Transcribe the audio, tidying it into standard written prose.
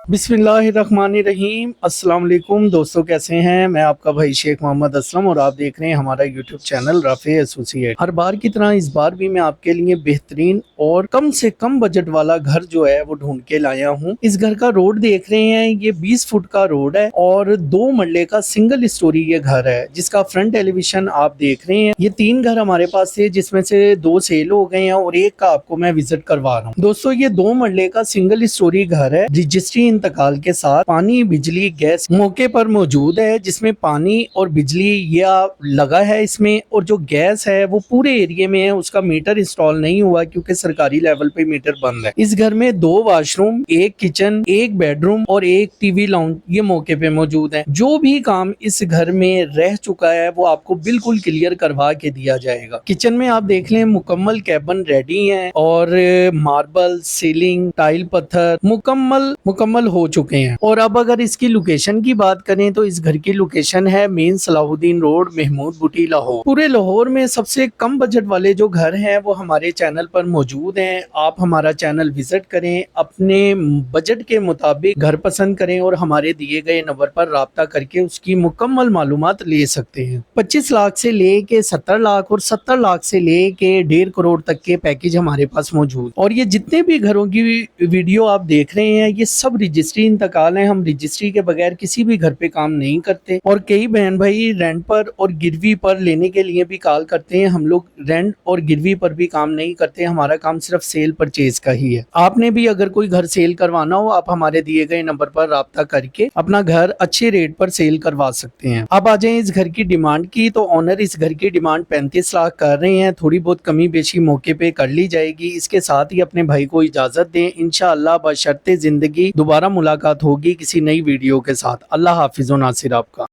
बिस्मिल्लाहिर्रहमानिर्रहीम। अस्सलाम वालेकुम दोस्तों, कैसे हैं? मैं आपका भाई शेख मोहम्मद असलम और आप देख रहे हैं हमारा यूट्यूब चैनल राफे एसोसिएट। हर बार की तरह इस बार भी मैं आपके लिए बेहतरीन और कम से कम बजट वाला घर जो है वो ढूंढ के लाया हूँ। इस घर का रोड देख रहे हैं, ये 20 फुट का रोड है और 2 मरले का सिंगल स्टोरी ये घर है, जिसका फ्रंट एलिवेशन आप देख रहे हैं। ये 3 घर हमारे पास थे, जिसमें से 2 सेल हो गए हैं और एक का आपको मैं विजिट करवा रहा हूँ। दोस्तों, ये 2 मरले का सिंगल स्टोरी घर है, रजिस्ट्री इंतकाल के साथ पानी बिजली गैस मौके पर मौजूद है, जिसमें पानी और बिजली ये लगा है इसमें, और जो गैस है वो पूरे एरिया में है। उसका मीटर इंस्टॉल नहीं हुआ क्योंकि सरकारी लेवल पे मीटर बंद है। इस घर में 2 वॉशरूम, एक किचन, एक बेडरूम और एक टीवी लाउंज ये मौके पे मौजूद है। जो भी काम इस घर में रह चुका है वो आपको बिल्कुल क्लियर करवा के दिया जाएगा। किचन में आप देख लें, मुकम्मल कैबिन रेडी है और मार्बल सीलिंग टाइल पत्थर मुकम्मल हो चुके हैं। और अब अगर इसकी लोकेशन की बात करें तो इस घर की लोकेशन है मेन सलाहुद्दीन रोड, महमूद बुटी, लाहौर। पूरे लाहौर में सबसे कम बजट वाले जो घर हैं वो हमारे चैनल पर मौजूद हैं। आप हमारा चैनल विजिट करें, अपने बजट के मुताबिक घर पसंद करें और हमारे दिए गए नंबर पर राब्ता करके उसकी मुकम्मल मालूमात ले सकते हैं। 25 लाख से लेके 70 लाख और 70 लाख से लेके 1.5 करोड़ तक के पैकेज हमारे पास मौजूद। और ये जितने भी घरों की वीडियो आप देख रहे हैं ये सब रजिस्ट्री इंतकाल है। हम रजिस्ट्री के बगैर किसी भी घर पे काम नहीं करते। और कई बहन भाई रेंट पर और गिरवी पर लेने के लिए भी कॉल करते हैं। हम लोग रेंट और गिरवी पर भी काम नहीं करते, हमारा काम सिर्फ सेल परचेज का ही है। आपने भी अगर कोई घर सेल करवाना हो, आप हमारे दिए गए नंबर पर राब्ता करके अपना घर अच्छे रेट पर सेल करवा सकते हैं। अब आ जाए इस घर की डिमांड की, तो ऑनर इस घर की डिमांड 35 लाख कर रहे हैं। थोड़ी बहुत कमी बेशी मौके पे कर ली जाएगी। इसके साथ ही अपने भाई को इजाजत दें। इंशाअल्लाह बशर्ते जिंदगी दोबारा मुलाकात होगी किसी नई वीडियो के साथ। अल्लाह हाफिज़ व नासिर आपका।